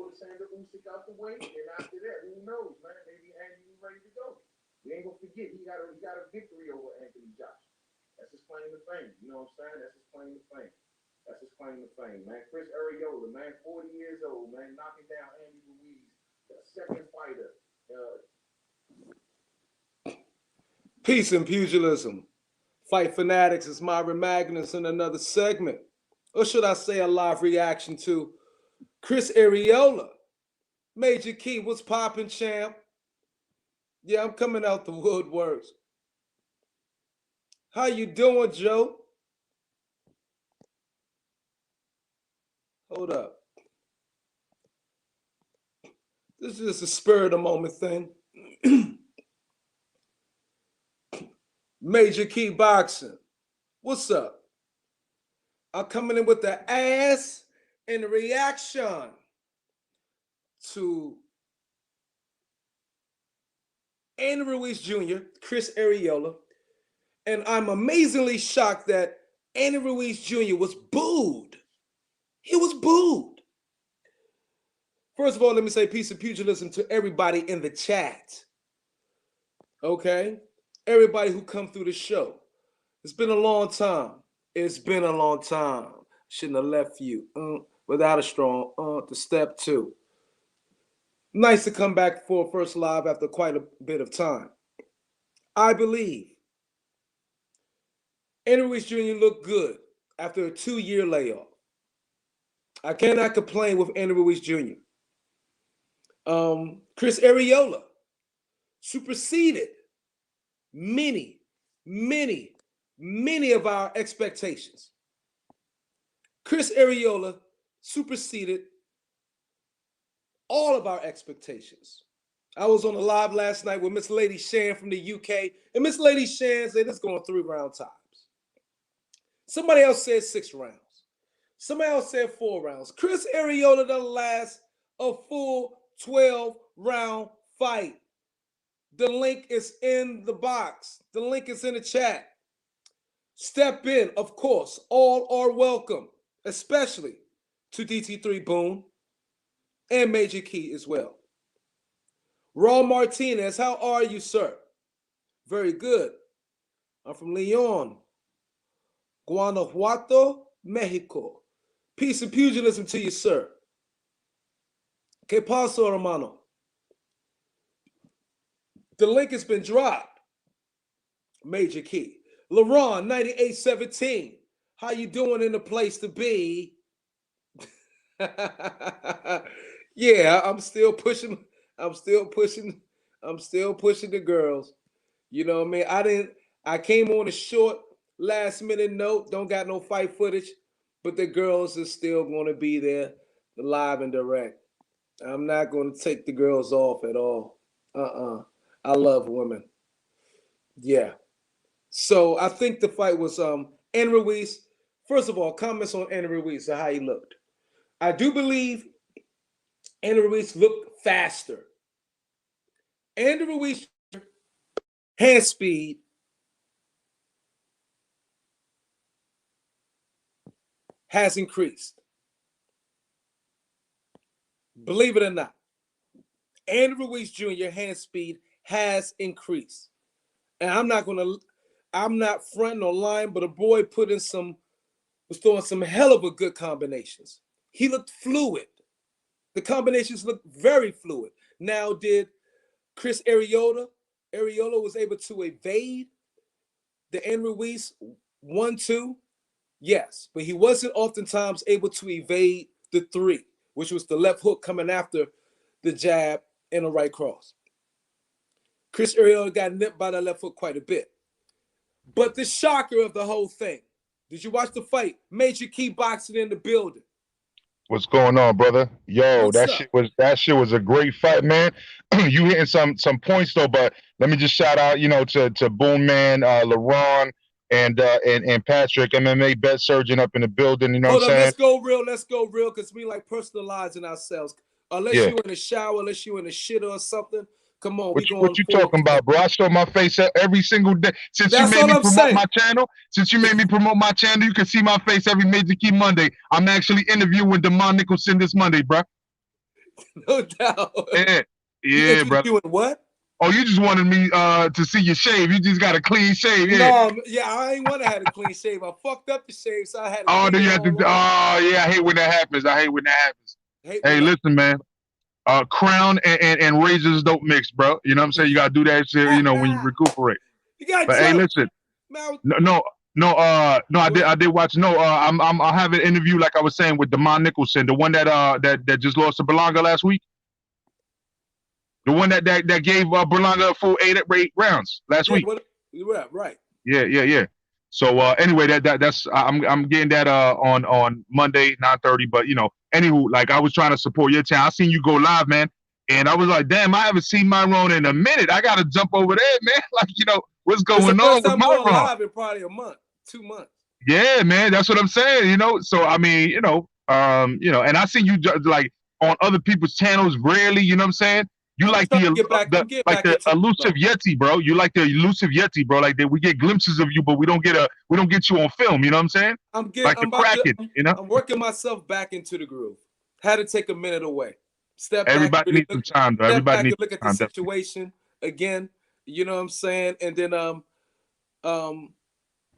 Alexander Usyk out the way, and after that, who knows, man? Maybe Andy was ready to go. We ain't gonna forget he got a victory over Anthony Joshua. That's his claim to fame. You know what I'm saying? That's his claim to fame. That's his claim to fame, man. Chris Arreola, man, 40 years old, man, knocking down Andy Ruiz, the second fighter. Peace and pugilism. Fight Fanatics is Myron Magnus in another segment. Or should I say a live reaction to Chris Arreola. Major Key, what's poppin', champ? Yeah, I'm coming out the woodworks. How you doing, Joe? Hold up. This is just a spur of the moment thing. Major Key Boxing. What's up? I'm coming in with the ass and the reaction to Andy Ruiz Jr., Chris Arreola. And I'm amazingly shocked that Andy Ruiz Jr. was booed. He was booed. First of all, let me say peace and pugilism to everybody in the chat. Okay? Everybody who come through the show. It's been a long time. It's been a long time. Shouldn't have left you without a strong to step two. Nice to come back for a first live after quite a bit of time. I believe Andy Ruiz Jr. looked good after a 2-year layoff. I cannot complain with Andy Ruiz Jr. Chris Arreola superseded many of our expectations. Chris Arreola superseded all of our expectations. I was on a live last night with Miss Lady Shan from the UK, and Miss Lady Shan said it's going 3 round times. Somebody else said 6 rounds. Somebody else said 4 rounds. Chris Arreola done last a full 12-round fight. The link is in the box. The link is in the chat. Step in, of course. All are welcome, especially to DT3 Boone and Major Key as well. Raul Martinez, how are you, sir? Very good. I'm from Leon, Guanajuato, Mexico. Peace and pugilism to you, sir. Que paso, hermano? The link has been dropped. Major Key. LaRon, 9817. How you doing in the place to be? Yeah, I'm still pushing the girls. You know what I mean? I came on a short last minute note, don't got no fight footage, but the girls are still going to be there live and direct. I'm not going to take the girls off at all. I love women. Yeah. So I think the fight was Andy Ruiz. First of all, comments on Andy Ruiz, how he looked. I do believe Andy Ruiz looked faster. Andy Ruiz hand speed has increased. Believe it or not, Andy Ruiz Jr. hand speed has increased. And I'm not fronting or lying, but a boy was throwing some hell of a good combinations. He looked fluid. The combinations looked very fluid. Now, did Chris Arreola was able to evade the Andy Ruiz 1-2? Yes, but he wasn't oftentimes able to evade the 3, which was the left hook coming after the jab and a right cross. Chris Arreola got nipped by the left hook quite a bit. But the shocker of the whole thing, did you watch the fight? Major Key Boxing in the building. What's going on, brother? Yo, that shit was a great fight, man. You hitting some points though, but let me just shout out, to Boom Man, LaRon, and Patrick, MMA Bet Surgeon up in the building. You know what I'm saying? Let's go real, because we like personalizing ourselves. Unless you're in the shower, unless you're in the shit or something. Come on, what you talking about, bro? I show my face every single day. Since you made me promote my channel, you can see my face every Major Key Monday. I'm actually interviewing Demond Nicholson this Monday, bro. No doubt. Yeah, You yeah, interested brother. in doing what? Oh, you just wanted me to see you shave. You just got a clean shave, yeah. No, yeah, I ain't want to have a clean shave. I fucked up the shave, so I had to Oh, clean then it you have to. all off. Oh, yeah. I hate when that happens. I hate when that happens. Hate Hey, when that. listen, man. Crown and razors don't mix, bro. You know what I'm saying? You gotta do that shit. You know when you recuperate. You got But hey, jokes. listen. Man, No. I did watch. No, I have an interview like I was saying with Demond Nicholson, the one that just lost to Berlanga last week. The one that gave Berlanga a full eight rounds last week. Yeah, right. Yeah. So anyway, that's I'm getting that on Monday 9:30. But anywho, like I was trying to support your channel. I seen you go live, man, and I was like, damn, I haven't seen Myron in a minute. I gotta jump over there, man. Like what's It's the going first on with time going Myron? live in probably a month, 2 months. Yeah, man, that's what I'm saying. So I mean, and I see you like on other people's channels rarely. You know what I'm saying? You I'm like trying to get back. I'm getting back into elusive Yeti, bro. You like the elusive Yeti, bro. Like that, we get glimpses of you, but we don't get you on film. You know what I'm saying? I'm Kraken. I'm working myself back into the groove. Had to take a minute away. Step back. Everybody needs some time, though. Everybody needs look at the situation again. You know what I'm saying? And then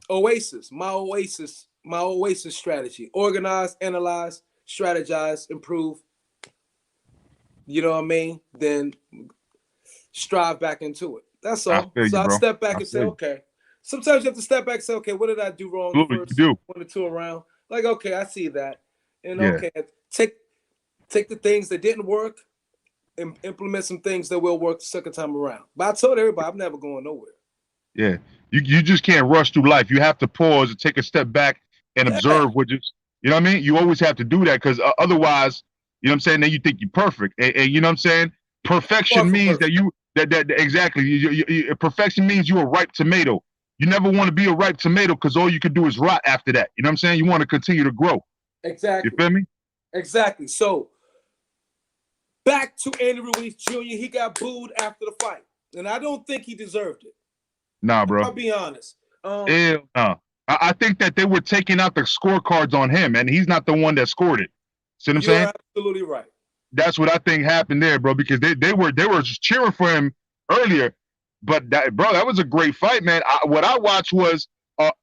Oasis, my Oasis strategy: organize, analyze, strategize, improve. You know what I mean? Then strive back into it. That's all. I step back and say, okay. Sometimes you have to step back and say, okay, what did I do wrong the first 1 or 2 around? Like, okay, I see that. And okay, take the things that didn't work and implement some things that will work the second time around. But I told everybody I'm never going nowhere. Yeah. You just can't rush through life. You have to pause and take a step back and observe what just, you know what I mean? You always have to do that because otherwise, you know what I'm saying, then you think you're perfect. And you know what I'm saying? Perfection means that exactly. Perfection means you're a ripe tomato. You never want to be a ripe tomato because all you can do is rot after that. You know what I'm saying? You want to continue to grow. Exactly. You feel me? Exactly. So back to Andy Ruiz Jr. He got booed after the fight. And I don't think he deserved it. Nah, bro. I'll be honest. Hell no. I think that they were taking out the scorecards on him, and he's not the one that scored it. See what I'm saying? You're absolutely right. That's what I think happened there, bro, because they were just cheering for him earlier. But that was a great fight, man. What I watched was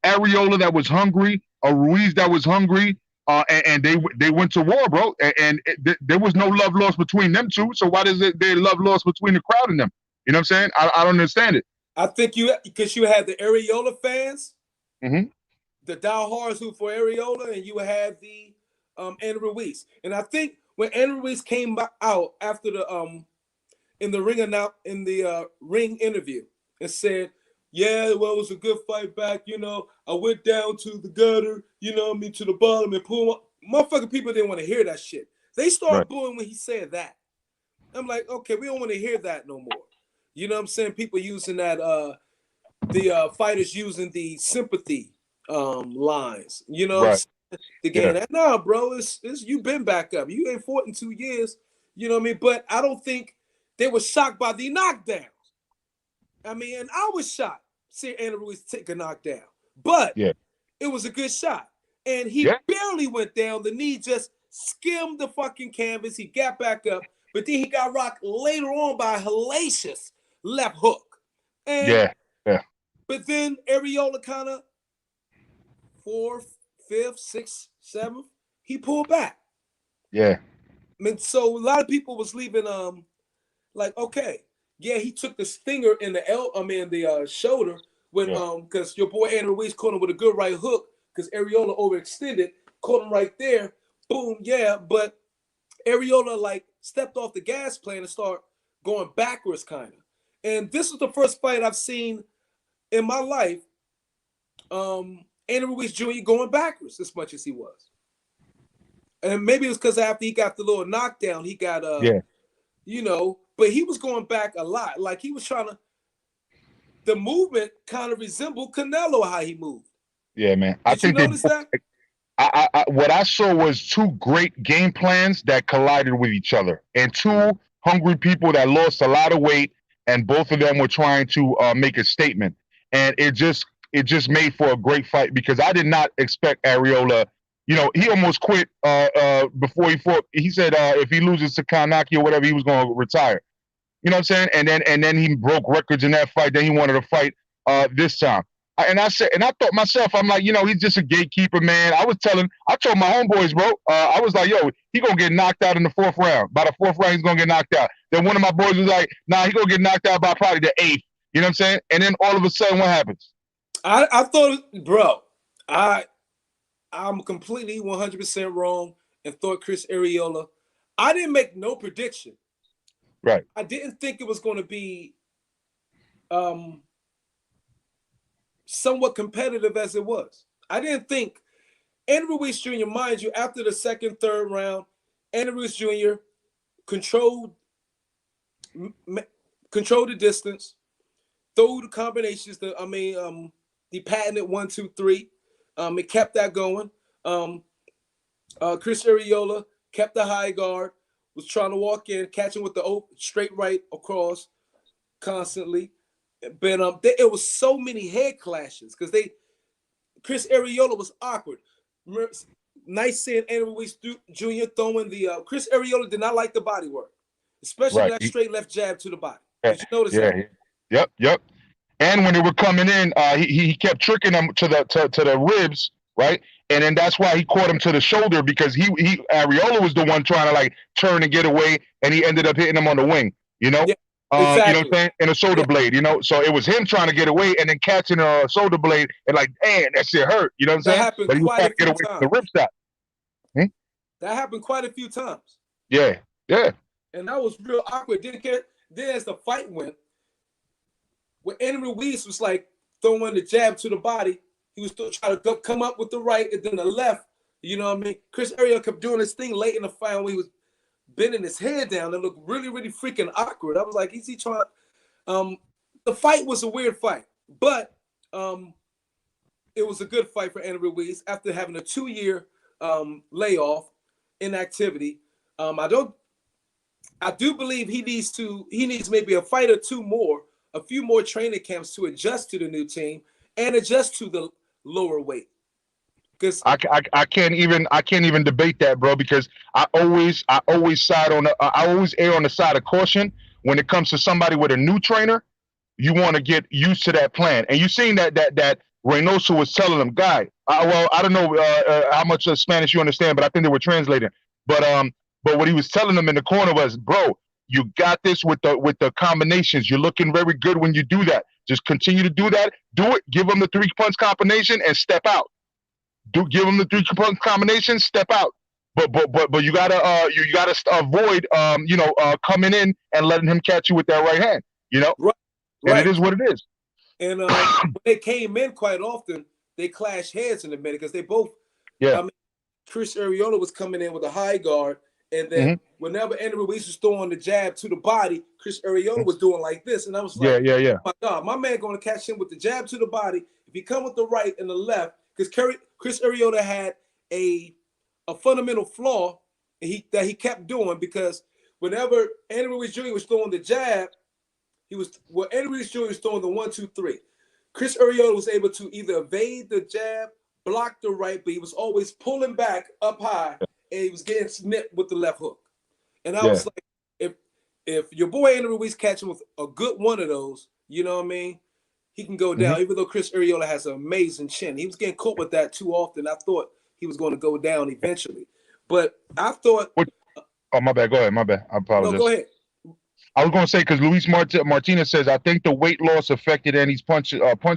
Areola that was hungry, a Ruiz that was hungry, and they went to war, bro. And there was no love lost between them two. So why does there love lost between the crowd and them? You know what I'm saying? I don't understand it. I think because you had the Areola fans, the diehards who for Areola, and you had the Andy Ruiz. And I think when Andy Ruiz came out after the in the ring interview and said, yeah, well, it was a good fight back. I went down to the gutter, to the bottom and pulled motherfucking people didn't want to hear that shit. They started booing when he said that. I'm like, okay, we don't want to hear that no more. You know what I'm saying? People using that, the fighters using the sympathy lines. You know what I'm saying? The game. Yeah. Nah, bro, it's you been back up. You ain't fought in 2 years. You know what I mean? But I don't think they were shocked by the knockdown. I mean, and I was shocked seeing Andy Ruiz take a knockdown. But it was a good shot. And he barely went down. The knee just skimmed the fucking canvas. He got back up. But then he got rocked later on by a hellacious left hook. And but then Areola kind of 4th, 5th, 6th, 7th, he pulled back. Yeah. I mean, so a lot of people was leaving like, okay, he took the stinger in the shoulder when because your boy Andy Ruiz caught him with a good right hook because Areola overextended, caught him right there. Boom, but Areola like stepped off the gas plan and started going backwards kind of. And this was the first fight I've seen in my life, Andy Ruiz Jr. going backwards as much as he was. And maybe it was because after he got the little knockdown, he got, but he was going back a lot. Like he was trying to, the movement kind of resembled Canelo, how he moved. Yeah, man. Did you notice that? What I saw was 2 great game plans that collided with each other, and 2 hungry people that lost a lot of weight, and both of them were trying to make a statement. And it just made for a great fight because I did not expect Areola, he almost quit before he fought. He said if he loses to Kanaki or whatever, he was going to retire. You know what I'm saying? And then he broke records in that fight. Then he wanted to fight this time. I thought myself, I'm like, he's just a gatekeeper, man. I told my homeboys, bro, I was like, yo, he gonna get knocked out in the 4th round. By the 4th round, he's gonna get knocked out. Then one of my boys was like, nah, he gonna get knocked out by probably the 8th. You know what I'm saying? And then all of a sudden, what happens? I thought, bro, I'm completely 100% wrong and thought Chris Arreola. I didn't make no prediction. Right. I didn't think it was going to be somewhat competitive as it was. I didn't think Andy Ruiz Jr., mind you, after the 2nd, 3rd round, Andy Ruiz Jr. controlled the distance, threw the combinations, the patented 1, 2, 3. It kept that going. Chris Arreola kept the high guard, was trying to walk in, catching with the straight right across constantly. But it was so many head clashes because Chris Arreola was awkward. Nice seeing Andy Ruiz Jr. throwing the Chris Arreola did not like the body work, especially that straight left jab to the body. Did you notice that? Yep. And when they were coming in, he kept tricking them to the ribs, right? And then that's why he caught him to the shoulder because Areola was the one trying to like turn and get away, and he ended up hitting him on the wing. Yeah, exactly. You know what I'm saying? In a shoulder blade, So it was him trying to get away and then catching a shoulder blade and like, damn, that shit hurt. You know what I'm saying? But he was trying to get away from the rib shot. That happened quite a few times. Yeah. And that was real awkward. Didn't care. Then as the fight went, when Andy Ruiz was like throwing the jab to the body, he was still trying to come up with the right and then the left. You know what I mean? Chris Arreola kept doing this thing late in the fight when he was bending his head down. It looked really, really freaking awkward. I was like, is he trying? The fight was a weird fight, but it was a good fight for Andy Ruiz after having a 2-year layoff, inactivity. I do believe he needs maybe a fight or two more, a few more training camps to adjust to the new team and adjust to the lower weight. Because I can't even debate that, bro, because I always err on the side of caution when it comes to somebody with a new trainer. You want to get used to that plan, and you seen that Reynoso was telling him, guy. I don't know how much Spanish you understand, but I think they were translating. But what he was telling them in the corner was, bro, you got this with the combinations. You're looking very good when you do that. Just continue to do that. Do it. Give them the 3-punch combination and step out. Give them the 3-punch combination, step out. But you gotta avoid coming in and letting him catch you with that right hand. Right. And it is what it is. And when they came in quite often, they clashed heads in a minute because they both. Yeah. Chris Arreola was coming in with a high guard, and then whenever Andy Ruiz was throwing the jab to the body, Chris Arreola was doing like this, and I was like, yeah. Oh my God, my man going to catch him with the jab to the body. If he come with the right and the left, because Chris Arreola had a fundamental flaw that he kept doing, because whenever Andy Ruiz Jr. was throwing the jab, Andy Ruiz Jr. was throwing the 1, 2, 3. Chris Arreola was able to either evade the jab, block the right, but he was always pulling back up high, and he was getting snipped with the left hook. And I was like, if your boy Andy Ruiz catch him with a good one of those, you know what I mean, he can go down. Even though Chris Arreola has an amazing chin, he was getting caught with that too often. I thought he was going to go down eventually, but I thought. Oh, my bad. Go ahead. My bad. I apologize. No, go ahead. I was going to say, because Luis Martinez says, I think the weight loss affected Andy's punch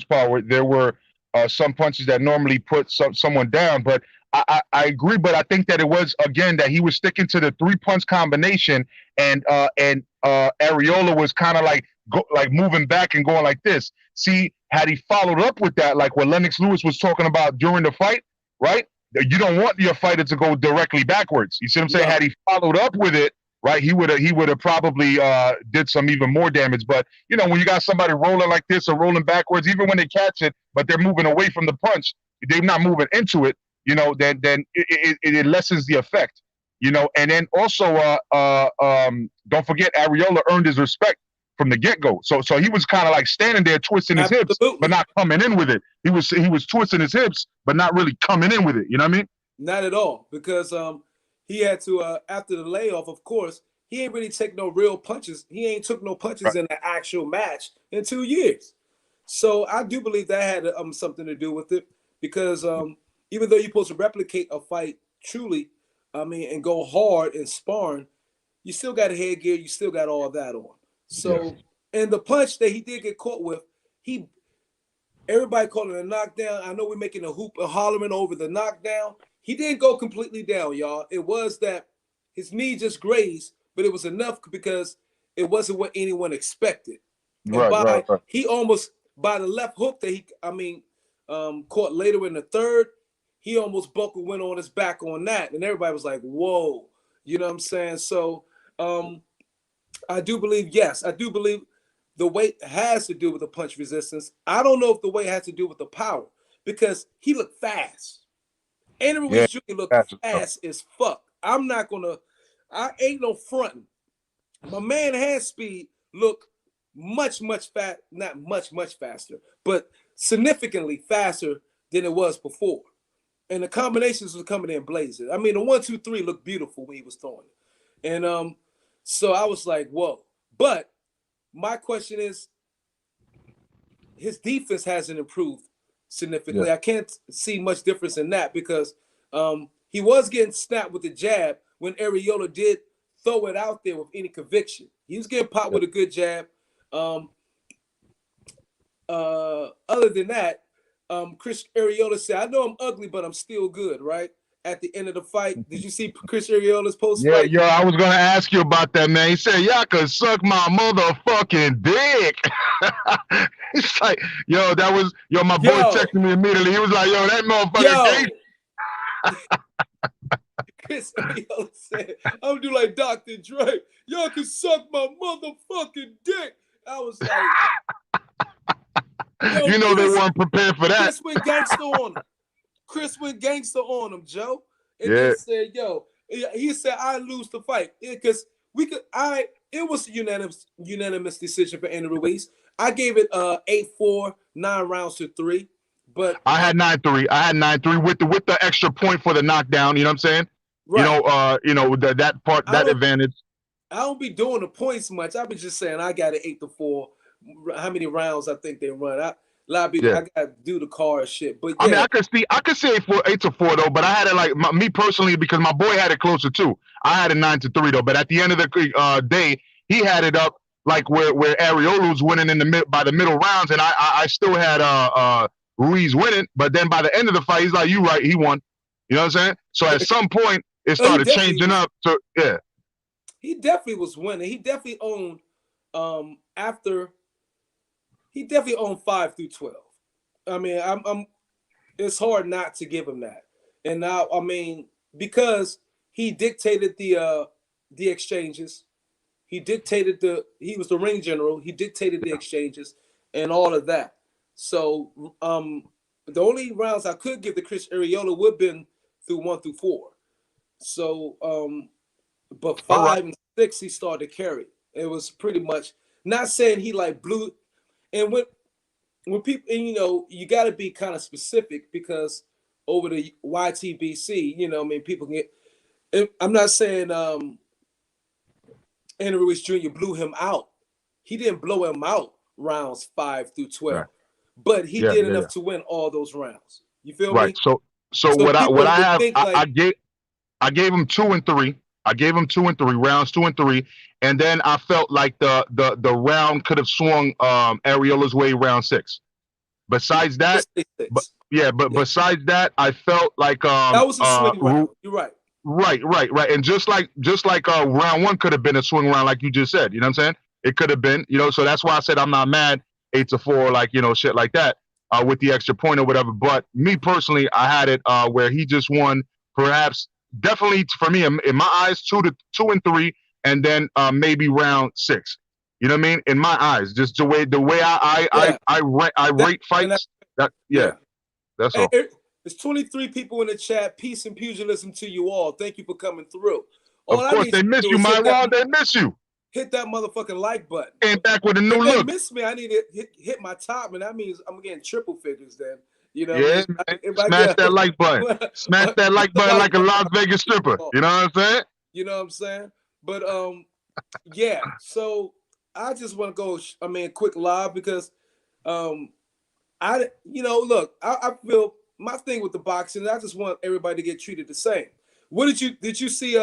power. There were some punches that normally put someone down, but I agree. But I think that it was, again, that he was sticking to the 3-punch combination, and Areola was kind of like moving back and going like this. See, had he followed up with that, like what Lennox Lewis was talking about during the fight, right? You don't want your fighter to go directly backwards. You see what I'm saying? Yeah. Had he followed up with it, right, he would have probably did some even more damage. But when you got somebody rolling like this or rolling backwards, even when they catch it, but they're moving away from the punch, they're not moving into it. Then it lessens the effect. And then also don't forget, Areola earned his respect from the get-go. So he was kind of like standing there twisting his hips, but not coming in with it. He was twisting his hips, but not really coming in with it. You know what I mean? Not at all, because he had to after the layoff, of course, he ain't really take no real punches. He ain't took no punches Right. in the actual match in 2 years. So I do believe that had something to do with it, because even though you're supposed to replicate a fight truly, I mean, and go hard and sparring, you still got a headgear, you still got all that on. So, and the punch that he did get caught with, everybody called it a knockdown. I know we're making a hoop and hollering over the knockdown. He didn't go completely down, y'all. It was that his knee just grazed, but it was enough because it wasn't what anyone expected. And he almost, by the left hook that caught later in the third, he almost buckled, went on his back on that. And everybody was like, whoa. You know what I'm saying? So I do believe the weight has to do with the punch resistance. I don't know if the weight has to do with the power, because he looked fast. Andy Ruiz Jr. looked fast as fuck. I ain't no fronting. My man hand speed looked much faster, but significantly faster than it was before. And the combinations were coming in blazing. I mean, the 1, 2, 3 looked beautiful when he was throwing it. And so I was like, whoa. But my question is, his defense hasn't improved significantly. I can't see much difference in that, because he was getting snapped with the jab when Areola did throw it out there with any conviction. He was getting popped with a good jab. Other than that, Chris Areola said, I know I'm ugly, but I'm still good, right? At the end of the fight. Did you see Chris Areola's post-fight? Yeah, I was gonna ask you about that, man. He said, y'all could suck my motherfucking dick. It's like, my boy texted me immediately. He was like, yo, that motherfucker Chris Areola said, I'm do like Dr. Dre. Y'all can suck my motherfucking dick. I was like, they weren't prepared for that. Chris went gangster on him, Joe. And then said, he said, I lose the fight. Because it was a unanimous decision for Andy Ruiz. I gave it 8-4, 9 rounds to 3. But I had 9-3. I had 9-3 with the extra point for the knockdown. You know what I'm saying? Right. That part, that advantage. I don't be doing the points much. I be just saying I got it 8-4. How many rounds I think they run? A lot of people, I got to do the card shit. But I mean, I could see 8-4 though, but I had it like me personally, because my boy had it closer too. I had it 9-3 though, but at the end of the day, he had it up like where Areola was winning by the middle rounds, and I still had Ruiz winning. But then by the end of the fight, he's like, "You right, he won." You know what I'm saying? So at some point, it started changing up. So he definitely was winning. He definitely owned He definitely owned 5 through 12. I mean, it's hard not to give him that. And now, I mean, because he dictated the exchanges, he was the ring general, he dictated the exchanges and all of that. So the only rounds I could give to Chris Areola would have been through 1 through 4. So but 5 and 6 he started to carry. It was pretty much, not saying he like blew. And when people, and you got to be kind of specific, because over the YTBC, I mean, people can get. I'm not saying Andy Ruiz Jr. blew him out. He didn't blow him out rounds 5 through 12, but he did enough to win all those rounds. You feel me? So what I have, I gave him 2 and 3. I gave him 2 and 3 rounds, 2 and 3, and then I felt like the round could have swung Areola's way round 6. Besides that, besides that, I felt like that was a swing round. You're right. Right, and just like round 1 could have been a swing round, like you just said. You know what I'm saying? It could have been, So that's why I said I'm not mad 8-4, like shit like that, with the extra point or whatever. But me personally, I had it where he just won, perhaps. Definitely for me, in my eyes, 2 and 3, and then maybe round 6. You know what I mean? In my eyes, just the way I rate fights. That's all. There's 23 people in the chat. Peace and pugilism to you all. Thank you for coming through. Of course, they miss you, Myron. They miss you. Hit that motherfucking like button. Came back with a new look. They miss me. I need to hit my top, and that means I'm getting triple figures then. You know what I Yeah, mean? man. If I Smash get that like button. Smash that like button like a Las Vegas stripper. You know what I'm saying? You know what I'm saying? But yeah. So I just want to go. Quick live because look, I feel my thing with the boxing. I just want everybody to get treated the same. What did you see?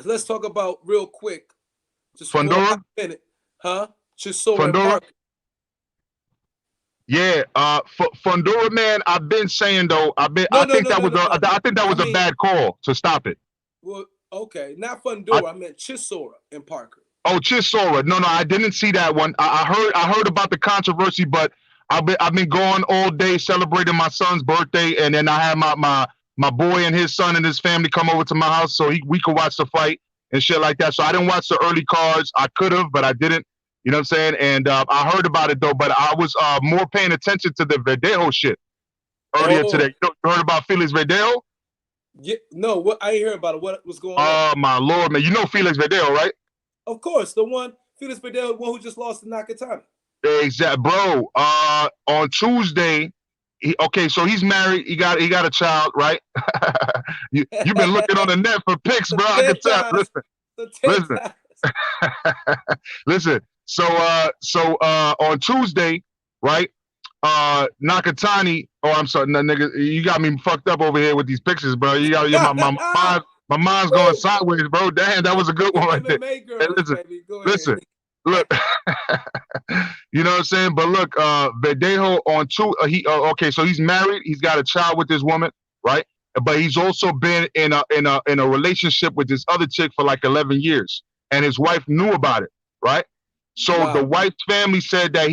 Let's talk about real quick, just for a Fundora? minute, huh? Chisora and Fundora? Parker. Yeah, Fundora, man. I've been saying though. No, I no, think no, that no, was no, no. I think that I was a mean, bad call to stop it. well, okay, not I, Fundora. I meant Chisora and Parker. oh, Chisora. No, I didn't see that one. I heard about the controversy, but I've been going all day celebrating my son's birthday, and then I had my boy and his son and his family come over to my house so we could watch the fight and shit like that. So I didn't watch the early cards. I could have, but I didn't. You know what I'm saying? And I heard about it though, but I was more paying attention to the Verdejo shit earlier today. Oh, You heard about Felix Verdejo? yeah, no, what I ain't hear about it. What was going on? Oh my lord, man! You know Felix Verdejo, right? Of course, the one Felix Verdejo, the one who just lost to Nakatani. Exactly, bro. On Tuesday, so he's married. He got a child, right? You've been looking on the net for pics, bro. I can tell. Listen. Listen. So on Tuesday, right? Nakatani. Oh, I'm sorry, no, nigga. You got me fucked up over here with these pictures, bro. You got my mind's going sideways, bro. Damn, that was a good one right there. Girls, hey, listen, baby. Go ahead. Listen. Look, you know what I'm saying? But look, Verdejo on okay, so he's married, he's got a child with this woman, right? But he's also been in a relationship with this other chick for like 11 years, and his wife knew about it, right? So the wife's family said that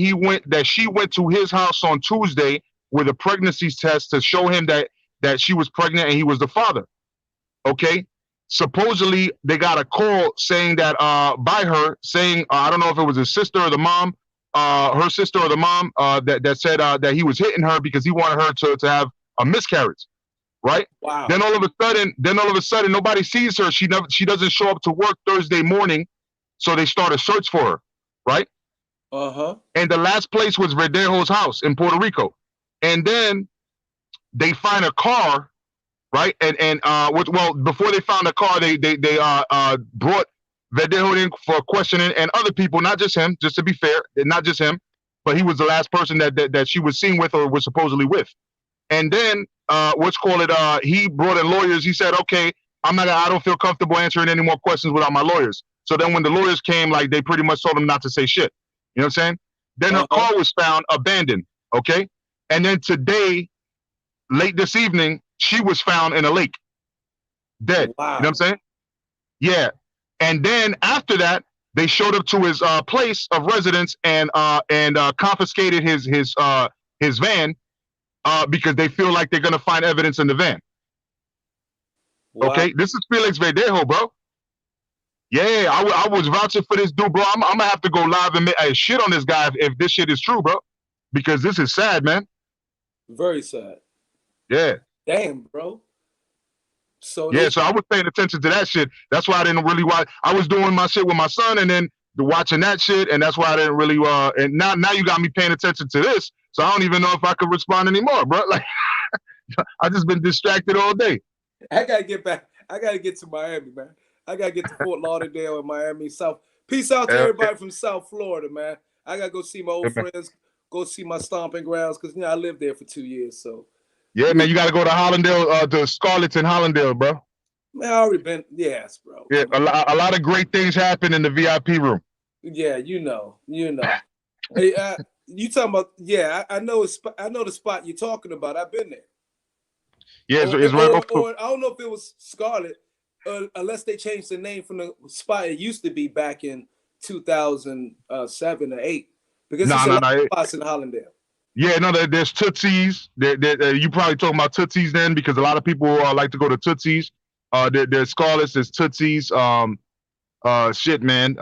she went to his house on Tuesday with a pregnancy test to show him that she was pregnant and he was the father. Okay. Supposedly they got a call saying that by her saying I don't know if it was his sister or the mom, her sister or the mom that said that he was hitting her because he wanted her to have a miscarriage, right? Wow. Then all of a sudden nobody sees her. She doesn't show up to work Thursday morning, so they start a search for her, right? And the last place was Verdejo's house in Puerto Rico, and then they find a car. Right, and before they found the car, they brought Verdejo in for questioning and other people, not just him. Just to be fair, not just him, but he was the last person that she was seen with or was supposedly with. And then he brought in lawyers. He said, "Okay, I don't feel comfortable answering any more questions without my lawyers." So then when the lawyers came, like they pretty much told him not to say shit. You know what I'm saying? Then her car was found abandoned. Okay, and then today, late this evening, she was found in a lake, dead. Wow. You know what I'm saying? Yeah. And then after that, they showed up to his place of residence and confiscated his van because they feel like they're gonna find evidence in the van. Wow. Okay, this is Felix Verdejo, bro. Yeah, I was vouching for this dude, bro. I'm gonna have to go live and shit on this guy if this shit is true, bro, because this is sad, man. Very sad. Yeah. Damn, bro. So I was paying attention to that shit. That's why I didn't really watch. I was doing my shit with my son, and then watching that shit, and that's why I didn't really. And now you got me paying attention to this, so I don't even know if I could respond anymore, bro. Like, I just been distracted all day. I gotta get back. I gotta get to Miami, man. I gotta get to Fort Lauderdale and Miami South. Peace out to everybody from South Florida, man. I gotta go see my old friends, go see my stomping grounds, because I lived there for 2 years, so. Yeah, man, you got to go to Hollandale, to Scarlett's in Hollandale, bro. Man, I already been. Yes, bro. Yeah, a lot of great things happen in the VIP room. Yeah, you know. Hey, you talking about? Yeah, I know. I know the spot you're talking about. I've been there. Yeah, it's right off. Or I don't know if it was Scarlett, unless they changed the name from the spot it used to be back in 2007 or 8. Because there's a lot of spots in Hollandale. Yeah, no, there's Tootsie's. You probably talking about Tootsie's then, because a lot of people like to go to Tootsie's. There's Scarlett's, there's Tootsie's. Shit, man.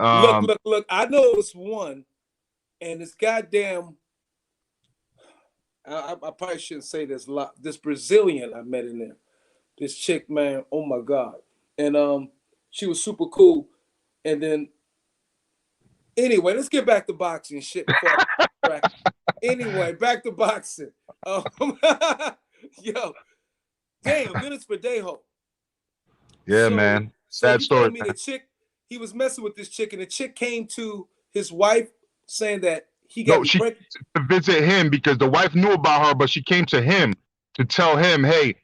Look. I know it's one, and it's goddamn. I probably shouldn't say this. This Brazilian I met in there. This chick, man. Oh my god, and she was super cool. And then, anyway, let's get back to boxing shit. Anyway, back to boxing. Um, yo, damn, Felix Verdejo. Yeah, man. So Sad he story, told me man. the chick, he was messing with this chick, and the chick came to his wife saying that he got No, me she pregnant. to visit him because the wife knew about her, but she came to him to tell him, hey,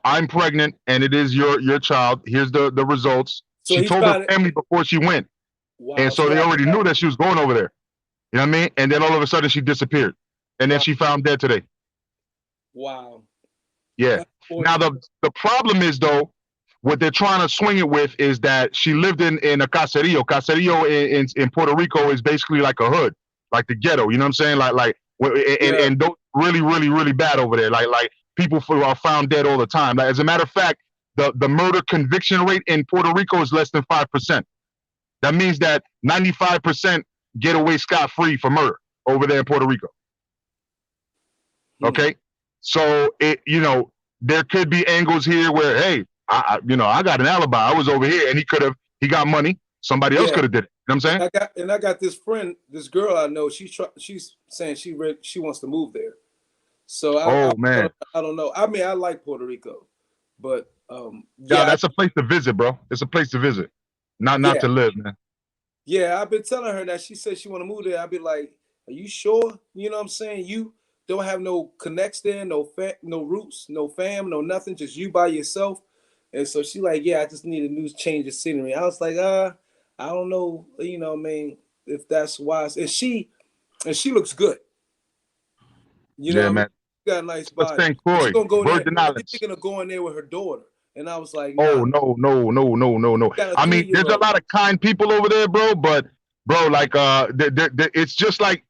I'm pregnant and it is your child. Here's the results. So She he told her found it. family before she went. And Wow. so So they that, already knew that she was going over there. You know what I mean? And then all of a sudden she disappeared. And then wow. she found dead today. Wow. Yeah. Now the problem is though, what they're trying to swing it with is that she lived in a caserio. Caserio in Puerto Rico is basically like a hood, like the ghetto. You know what I'm saying? And those really, really, really bad over there. Like people are found dead all the time. Like, as a matter of fact, the murder conviction rate in Puerto Rico is less than 5%. That means that 95% get away scot-free for murder over there in Puerto Rico. Okay, so there could be angles here where, hey, I got an alibi. I was over here, and he got money. Somebody else could have did it. You know what I'm saying? I got this friend, this girl I know. She's saying she wants to move there. So I don't know. I mean, I like Puerto Rico, but that's a place to visit, bro. It's a place to visit, not to live, man. Yeah, I've been telling her that. She said she want to move there. I'd be like, are you sure? You know what I'm saying? You don't have no connects there, no roots, no fam, no nothing, just you by yourself. And so she like, yeah, I just need a new change of scenery. I was like, I don't know, you know what I mean, if that's wise. And she looks good. You know, man. She got a nice body. St. Croix, she's gonna go there. She's thinking of going there with her daughter. And I was like, nah. Oh no. I mean, there's a lot of kind people over there, bro. But bro, like it's just like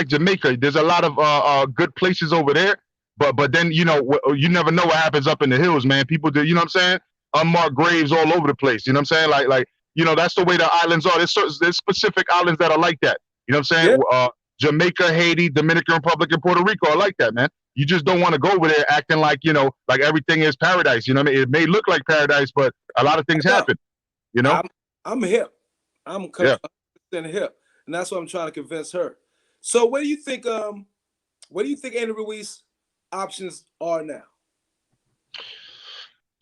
Jamaica. There's a lot of good places over there. But then you never know what happens up in the hills, man. People do, you know what I'm saying? Unmarked graves all over the place. You know what I'm saying? Like that's the way the islands are. There's specific islands that are like that. You know what I'm saying? Yeah. Jamaica, Haiti, Dominican Republic, and Puerto Rico are like that, man. You just don't want to go over there acting like, like everything is paradise. You know what I mean? It may look like paradise, but a lot of things happen. You know? I'm hip. I'm 100% hip. And that's what I'm trying to convince her. So what do you think Andy Ruiz options are now?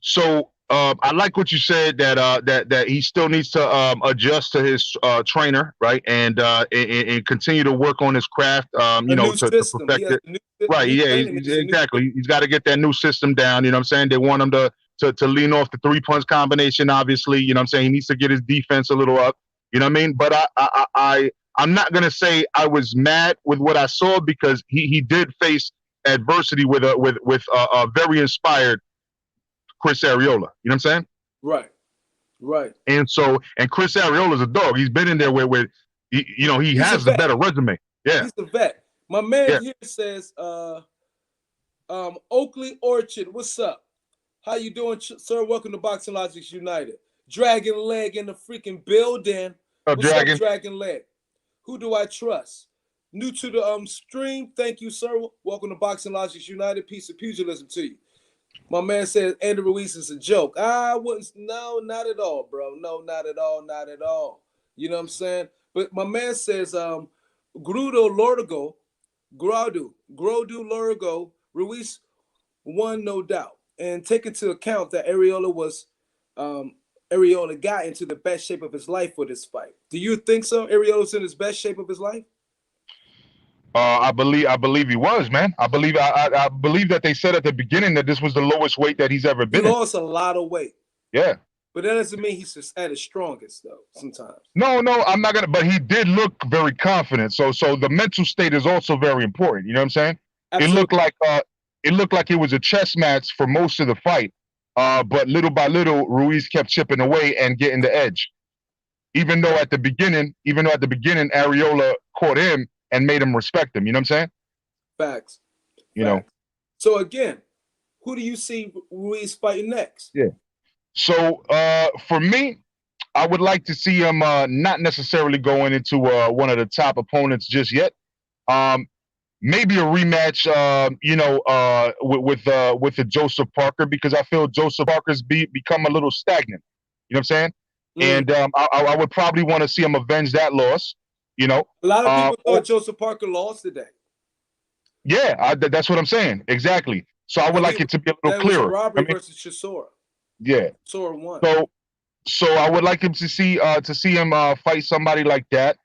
So I like what you said that he still needs to adjust to his trainer, right, and continue to work on his craft, to perfect it. Right, yeah, exactly. He's got to get that new system down. You know what I'm saying? They want him to lean off the 3-punch combination. Obviously, you know what I'm saying. He needs to get his defense a little up. You know what I mean? But I'm not gonna say I was mad with what I saw because he did face adversity with a very inspired Chris Arreola. You know what I'm saying? Right. And Chris Arreola is a dog. He's been in there where he has the better resume. Yeah. He's the vet. My man here says, Oakley Orchard, what's up? How you doing, sir? Welcome to Boxing Logics United. Dragon Leg in the freaking building. What's up, Dragon Leg? Who do I trust? New to the stream. Thank you, sir. Welcome to Boxing Logics United. Peace of pugilism to you. My man says Andy Ruiz is a joke. I wouldn't. No, not at all, bro. No, not at all. Not at all. You know what I'm saying? But my man says Grado Lorgo, Ruiz won, no doubt. And take into account that Areola got into the best shape of his life for this fight. Do you think so? Areola's in his best shape of his life? I believe he was, man. I believe that they said at the beginning that this was the lowest weight that he's ever been. He lost a lot of weight. Yeah. But that doesn't mean he's just at his strongest, though, sometimes. No, I'm not gonna, but he did look very confident. So the mental state is also very important. You know what I'm saying? Absolutely. It looked like it was a chess match for most of the fight. But little by little, Ruiz kept chipping away and getting the edge. Even though at the beginning, Areola caught him and made him respect him. You know what I'm saying? Facts. You know. So again, who do you see Ruiz fighting next? Yeah. So for me, I would like to see him not necessarily going into one of the top opponents just yet. Maybe a rematch, with the Joseph Parker, because I feel Joseph Parker's become a little stagnant. You know what I'm saying? And I would probably want to see him avenge that loss. You know, a lot of people thought Joseph Parker lost today. Yeah, that's what I'm saying. Exactly. So I would like it to be a little That was a clearer. robbery I mean, versus Chisora. yeah. Chisora won. So I would like him to see him fight somebody like that.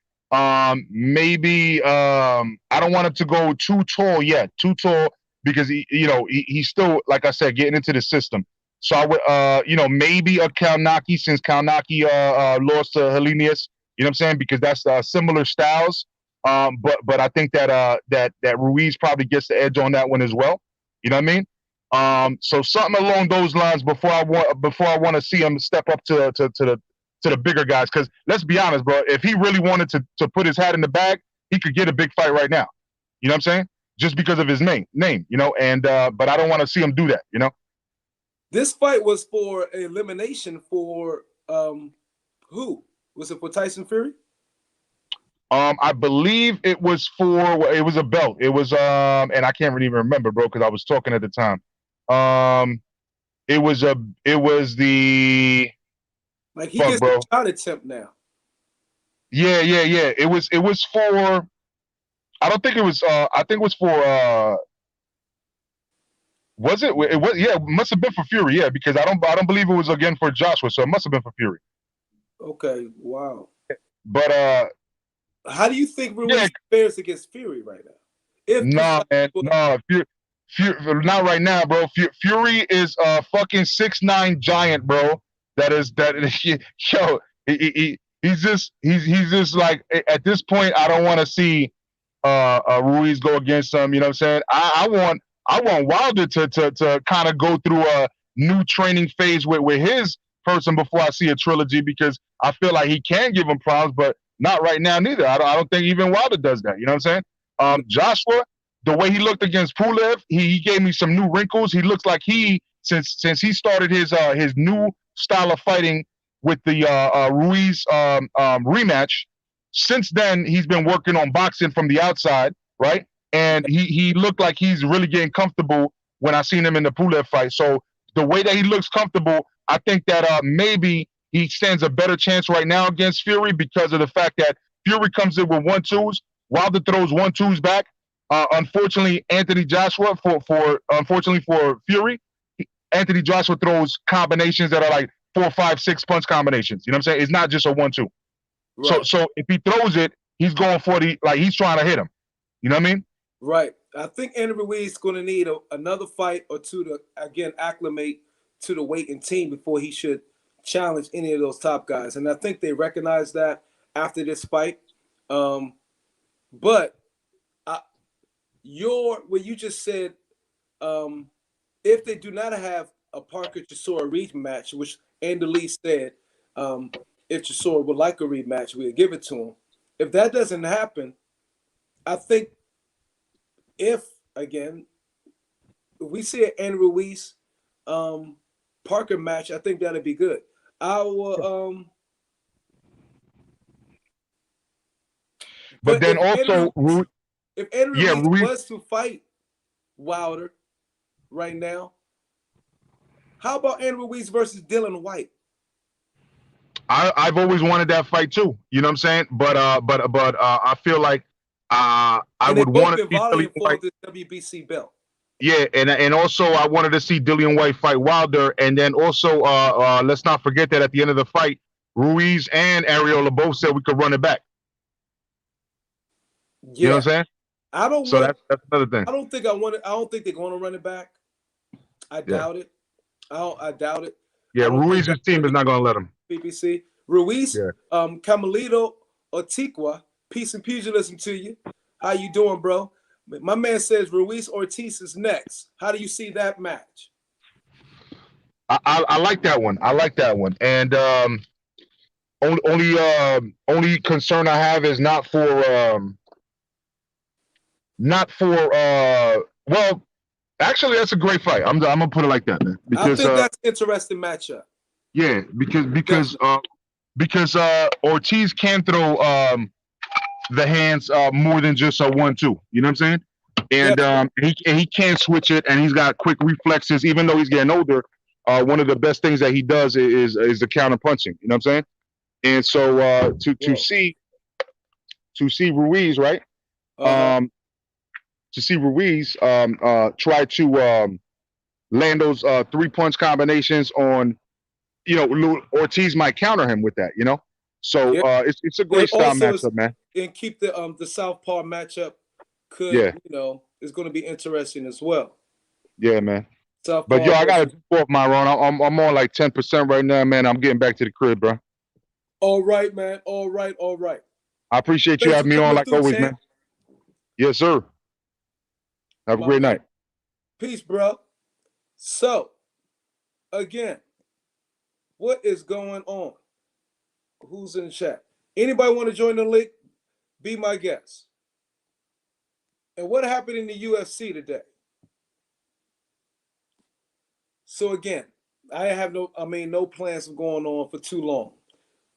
Maybe I don't want him to go too tall yet, too tall because he's still, like I said, getting into the system. So I would maybe a Kalnaki, since Kalnaki lost to Helenius, you know what I'm saying, because that's similar styles. But I think that Ruiz probably gets the edge on that one as well. You know what I mean? So something along those lines before I want to see him step up to the bigger guys. Because let's be honest, bro, if he really wanted to put his hat in the bag, he could get a big fight right now. You know what I'm saying? Just because of his name, and but I don't want to see him do that, This fight was for elimination for who? Was it for Tyson Fury? I believe it was a belt. It was and I can't really even remember, bro, because I was talking at the time. It was the like he gets a shot attempt now. Yeah. It was for, I don't think it was I think it was for was it? It was, yeah, it must have been for Fury, yeah, because I don't believe it was again for Joshua, so it must have been for Fury. Okay, wow. But how do you think Ruiz fares against Fury right now? No, Fury, not right now, bro. Fury is a fucking 6'9" giant, bro. That is yo. He's just like, at this point, I don't want to see Ruiz go against him. You know what I'm saying? I want Wilder to kind of go through a new training phase with his person before I see a trilogy, because I feel like he can give him problems, but not right now neither. I don't think even Wilder does that. You know what I'm saying? Joshua, the way he looked against Pulev, he gave me some new wrinkles. He looks like since he started his new style of fighting with the Ruiz rematch. Since then, he's been working on boxing from the outside, right? And he looked like he's really getting comfortable when I seen him in the Pulev fight. So the way that he looks comfortable, I think that maybe he stands a better chance right now against Fury, because of the fact that Fury comes in with 1-2s, Wilder throws 1-2s back. Unfortunately, Anthony Joshua unfortunately for Fury, Anthony Joshua throws combinations that are like 4, 5, 6 punch combinations. You know what I'm saying? It's not just a 1-2. Right. So if he throws it, he's going for he's trying to hit him. You know what I mean? Right. I think Andy Ruiz is going to need another fight or two to again acclimate to the weight and team before he should challenge any of those top guys. And I think they recognize that after this fight. But what you just said, if they do not have a Parker Chisora rematch, which Andy Lee said, if Chisora would like a rematch, we'll give it to him. If that doesn't happen, I think if we see an Andy Ruiz Parker match, I think that'd be good. But then also, if Andy Ruiz was to fight Wilder right now, how about Andy Ruiz versus Dillian Whyte? I've always wanted that fight too. You know what I'm saying? But I feel like I would want to see Dillian Whyte for the WBC belt. Yeah, and also I wanted to see Dillian Whyte fight Wilder, and then also let's not forget that at the end of the fight, Ruiz and Areola both said we could run it back. Yeah. You know what I'm saying? That's another thing. I don't think they're going to run it back. I doubt it. I doubt it. Yeah, Ruiz's team is not going to let him. BBC Ruiz, Camelito Ortiqua, peace and pugilism to you. How you doing, bro? My man says Ruiz Ortiz is next. How do you see that match? I like that one. I like that one. And only concern I have is not for well, actually that's a great fight. I'm gonna put it like that, man. Because I think that's an interesting matchup. Yeah, because Ortiz can throw the hands more than just a 1-2. You know what I'm saying? And he can switch it, and he's got quick reflexes. Even though he's getting older, one of the best things that he does is the counter punching. You know what I'm saying? And so to see Ruiz, right? to see Ruiz try to land those 3 punch combinations on, Ortiz might counter him with that, So Yeah. it's a And great style also, matchup, man. and keep the southpaw matchup Yeah, is going to be interesting as well. yeah, man. But Southpaw yo, I gotta versus. jump off my run. I'm on like 10% right now, man. I'm getting back to the crib, bro. All right, man. All right, all right. I appreciate you Thanks for having me on coming like through, always, champ. man. Yes, sir. Have a My great man. night. Peace, bro. So, again, what is going on? Who's in the chat? Anybody want to join the league? Be my guest. And what happened in the UFC today? So again, I have no plans of going on for too long.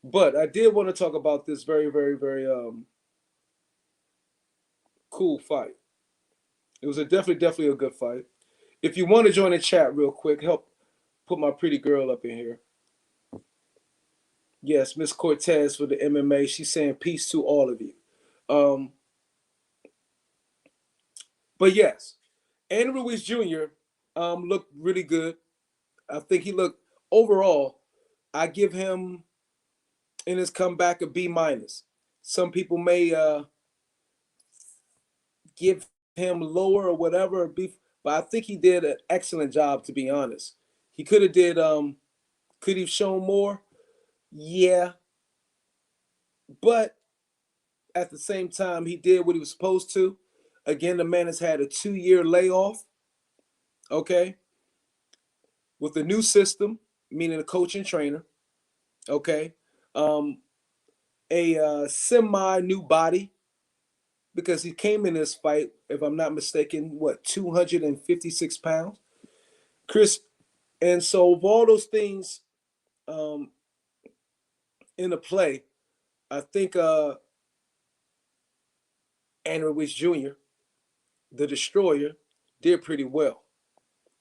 But I did want to talk about this very, very, very cool fight. It was definitely a good fight. If you want to join the chat real quick, help put my pretty girl up in here. Yes, Miss Cortez for the MMA. She's saying peace to all of you. But yes, Andy Ruiz Jr. Looked really good. I think he looked overall. I give him in his comeback a B minus. Some people may give him lower or whatever, but I think he did an excellent job. To be honest, he could have did. Could he have shown more? Yeah, but at the same time, he did what he was supposed to. Again, the man has had a 2-year layoff. Okay, with the new system, meaning a coach and trainer. Okay, a semi new body because he came in this fight, if I'm not mistaken, 256 pounds, Chris. And so, with all those things um, in the play, I think Andy Ruiz Jr., the destroyer, did pretty well.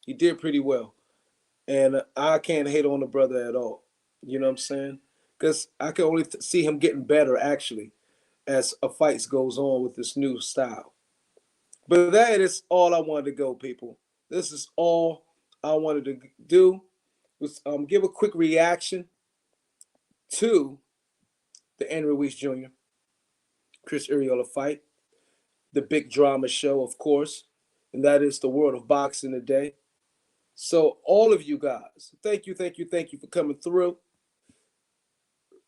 He did pretty well. And I can't hate on the brother at all. You know what I'm saying? Because I can only see him getting better, actually, as a fight goes on with this new style. But that is all I wanted to go, people. This is all I wanted to do was give a quick reaction to the Andy Ruiz Jr. Chris Arreola fight, the big drama show, of course, and that is the world of boxing today. So all of you guys, thank you for coming through.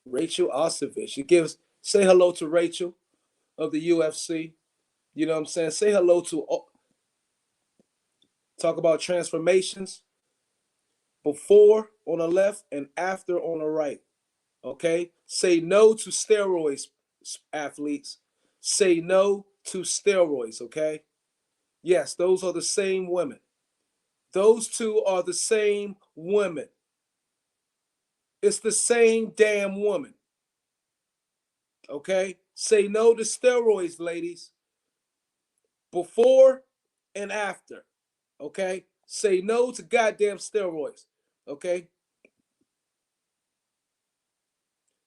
Rachel Osovich, say hello to Rachel of the UFC. You know what I'm saying? Say hello to talk about transformations before on the left and after on the right. Okay? Say no to steroids, athletes. Say no to steroids, okay? Yes, those are the same women. Those two are the same women. It's the same damn woman. Okay? Say no to steroids, ladies. Before and after. Okay? Say no to goddamn steroids. Okay?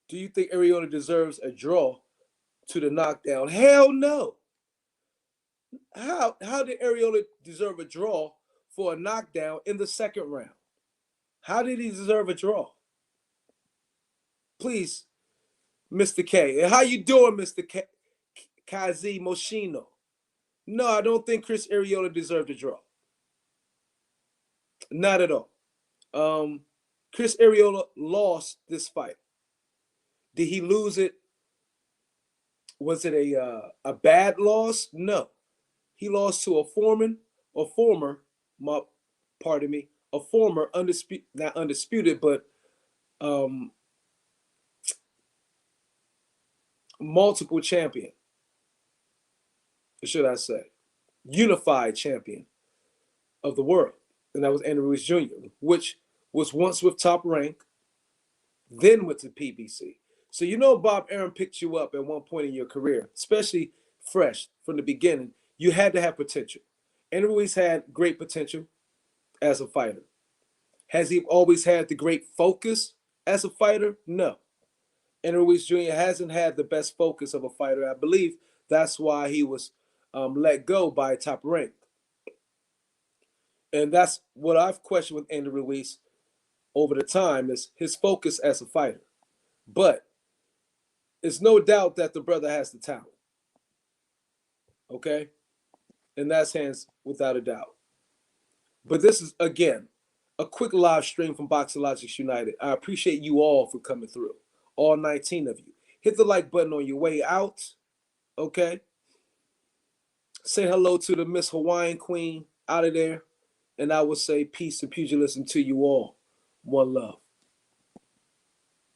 Do you think Areola deserves a draw to the knockdown? Hell no. How did Areola deserve a draw for a knockdown in the second round? How did he deserve a draw? Please, Mr. K. And how you doing, Mr. K? Kazi Moschino? No, I don't think Chris Arreola deserved a draw. Not at all. Chris Arreola lost this fight. Did he lose it? Was it a bad loss? No. He lost to a former, a former undisputed, not undisputed, but multiple champion, should I say, unified champion of the world. And that was Andy Ruiz Jr., which was once with Top Rank, then went to PBC. So Bob Arum picked you up at one point in your career, especially fresh from the beginning. You had to have potential. Andy Ruiz had great potential as a fighter. Has he always had the great focus as a fighter? No. Andy Ruiz Jr. hasn't had the best focus of a fighter. I believe that's why he was let go by Top Rank. And that's what I've questioned with Andy Ruiz over the time is his focus as a fighter. But it's no doubt that the brother has the talent. Okay? And that's hands without a doubt. But this is, again, a quick live stream from Boxologics United. I appreciate you all for coming through, all 19 of you. Hit the like button on your way out, okay? Say hello to the Miss Hawaiian Queen out of there, and I will say peace and pugilism to you all. One love.